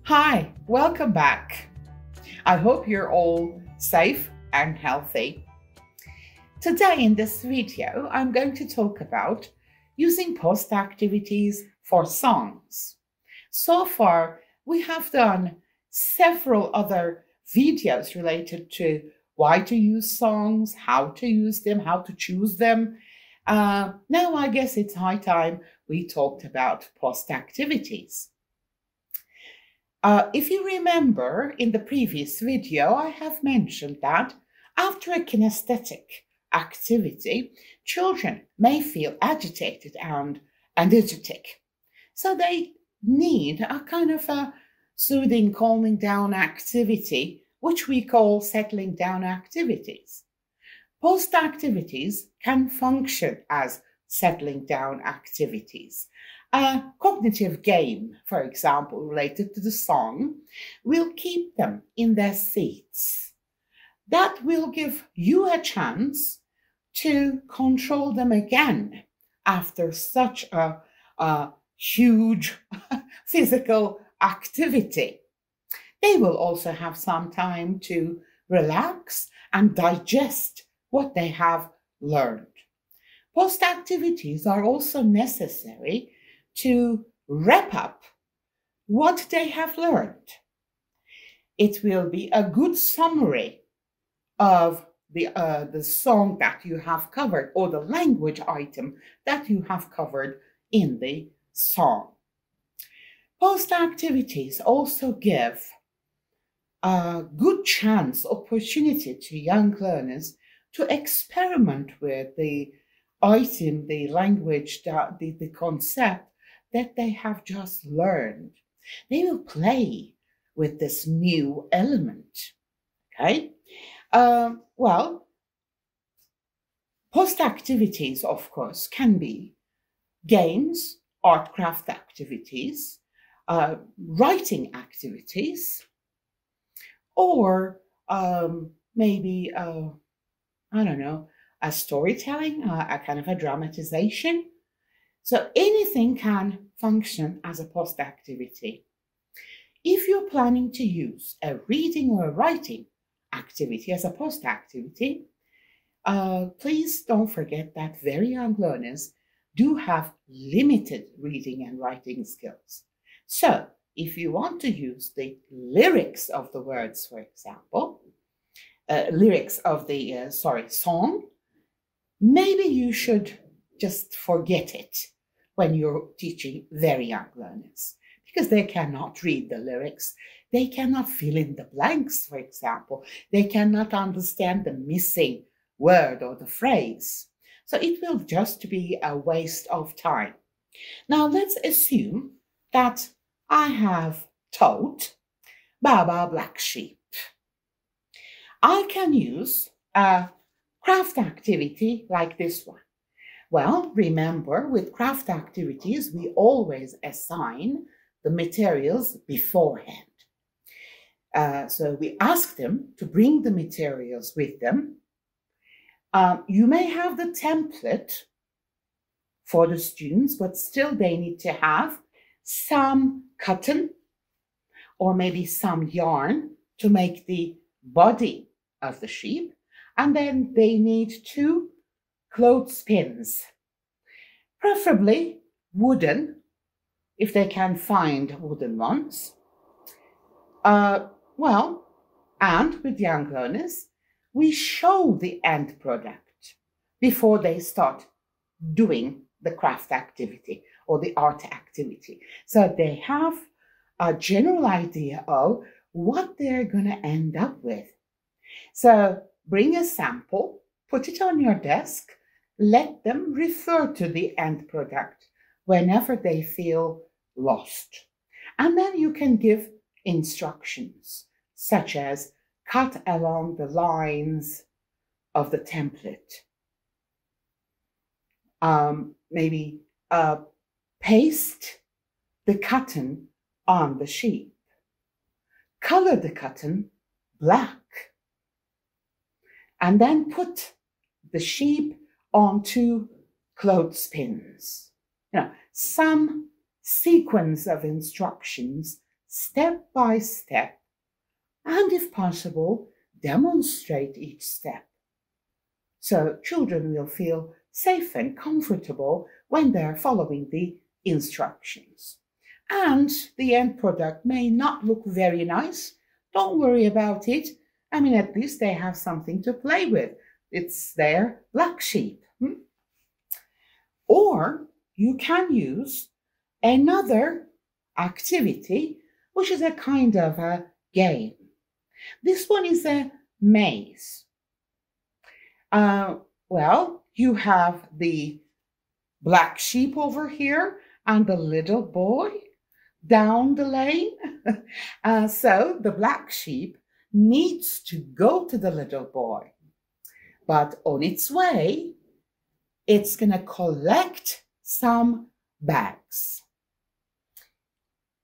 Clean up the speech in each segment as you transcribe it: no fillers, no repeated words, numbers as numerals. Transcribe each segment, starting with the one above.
Hi, welcome back. I hope you're all safe and healthy. Today in this video, I'm going to talk about using post activities for songs. So far, we have done several other videos related to why to use songs, how to use them, how to choose them. Now I guess it's high time we talked about post activities. If you remember in the previous video, I have mentioned that after a kinesthetic activity, children may feel agitated and energetic. So they need a kind of a soothing, calming down activity, which we call settling down activities. Post activities can function as settling down activities. A cognitive game, for example, related to the song, will keep them in their seats. That will give you a chance to control them again after such a huge physical activity. They will also have some time to relax and digest what they have learned. Post activities are also necessary to wrap up what they have learned. It will be a good summary of the song that you have covered or the language item that you have covered in the song. Post activities also give a good chance, opportunity to young learners to experiment with the item, the language, the concept that they have just learned. They will play with this new element. Okay? Post activities, of course, can be games, art craft activities, writing activities, or maybe, I don't know, a storytelling, a kind of a dramatization. So anything can function as a post activity. If you're planning to use a reading or a writing activity as a post activity, please don't forget that very young learners do have limited reading and writing skills. So if you want to use the lyrics of the words, for example, lyrics of the song, maybe you should just forget it when you're teaching very young learners, because they cannot read the lyrics. They cannot fill in the blanks, for example. They cannot understand the missing word or the phrase. So it will just be a waste of time. Now let's assume that I have taught Baba Black Sheep. I can use a craft activity like this one. Well, remember, with craft activities, we always assign the materials beforehand. So we ask them to bring the materials with them. You may have the template for the students, but still they need to have some cotton or maybe some yarn to make the body of the sheep. And then they need 2 clothespins, preferably wooden, if they can find wooden ones. And with young learners, we show the end product before they start doing the craft activity or the art activity. So they have a general idea of what they're going to end up with. So bring a sample, put it on your desk, let them refer to the end product whenever they feel lost. And then you can give instructions, such as cut along the lines of the template. Maybe paste the cotton on the sheep. Color the cotton black. And then put the sheep on 2 clothespins. Some sequence of instructions step by step, and if possible, demonstrate each step. So children will feel safe and comfortable when they're following the instructions. And the end product may not look very nice. Don't worry about it. I mean, at least they have something to play with. It's their black sheep. Or you can use another activity, which is a kind of a game. This one is a maze. Well, you have the black sheep over here and the little boy down the lane. So the black sheep needs to go to the little boy. But on its way, it's going to collect some bags.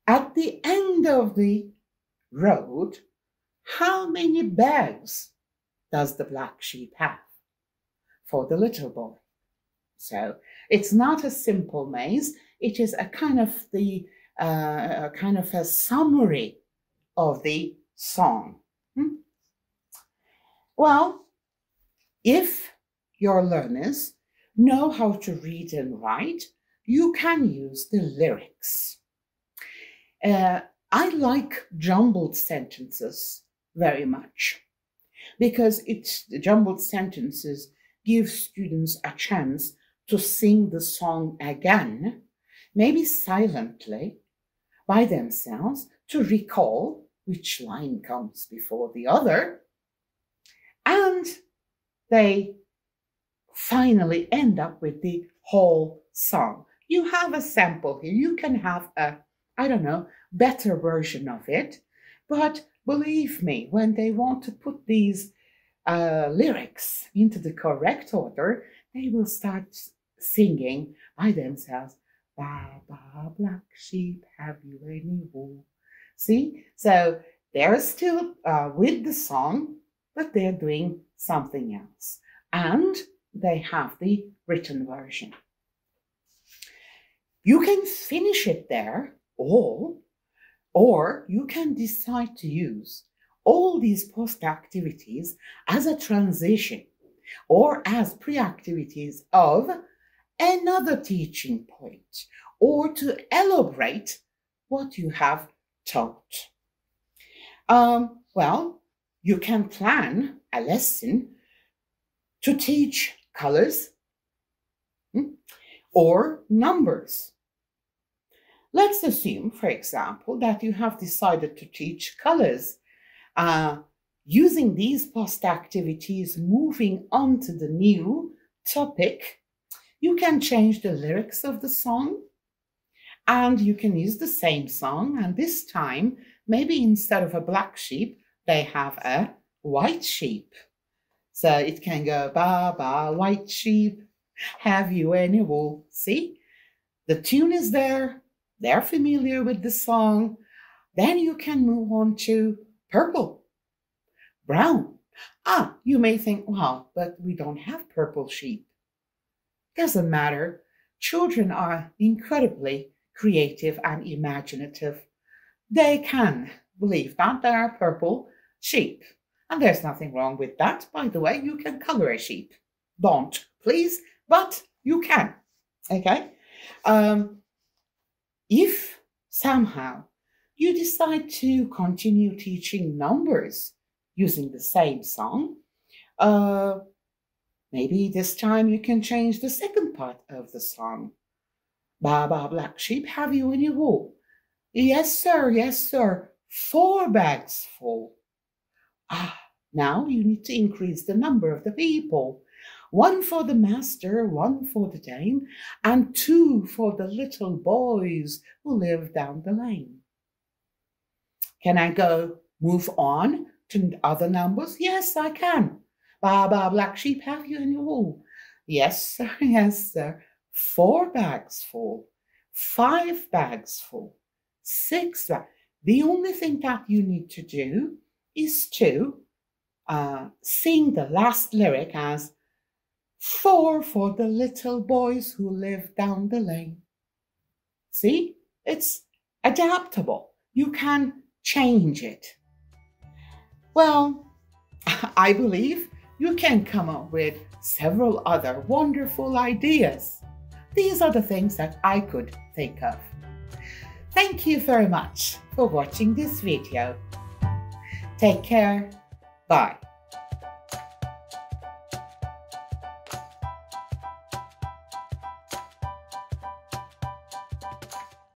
At the end of the road, how many bags does the black sheep have for the little boy? So it's not a simple maze. It is a kind of a summary of the song. Well, if your learners know how to read and write, you can use the lyrics. I like jumbled sentences very much because the jumbled sentences give students a chance to sing the song again, maybe silently, by themselves, to recall which line comes before the other, and they finally end up with the whole song. You have a sample here. You can have a, better version of it, but believe me, when they want to put these lyrics into the correct order, they will start singing by themselves. Ba, ba, black sheep, have you any wool? See? So they're still with the song, but they're doing something else. And they have the written version. You can finish it there all, or you can decide to use all these post activities as a transition or as pre-activities of another teaching point, or to elaborate what you have taught. Well, you can plan a lesson to teach colors or numbers. Let's assume, for example, that you have decided to teach colors. Using these post activities, moving on to the new topic, you can change the lyrics of the song, and you can use the same song, and this time, maybe instead of a black sheep, they have a white sheep. So it can go, ba, ba, white sheep, have you any wool? See? The tune is there. They're familiar with the song. Then you can move on to purple, brown. You may think, well, but we don't have purple sheep. Doesn't matter. Children are incredibly creative and imaginative. They can believe that there are purple sheep. And there's nothing wrong with that. By the way, you can color a sheep. Don't, please, but you can. Okay? If somehow you decide to continue teaching numbers using the same song, maybe this time you can change the second part of the song. Ba, ba, black sheep, have you any wool? Yes, sir, 4 bags full. Now you need to increase the number of the people. 1 for the master, 1 for the dame, and 2 for the little boys who live down the lane. Can I move on to other numbers? Yes, I can. Ba, ba, black sheep, have you any wool? Yes, sir. 4 bags full. 5 bags full. 6 bags. The only thing that you need to do is to sing the last lyric as 4 for the little boys who live down the lane. See? It's adaptable. you can change it. Well, I believe you can come up with several other wonderful ideas. These are the things that I could think of. Thank you very much for watching this video. Take care. Bye.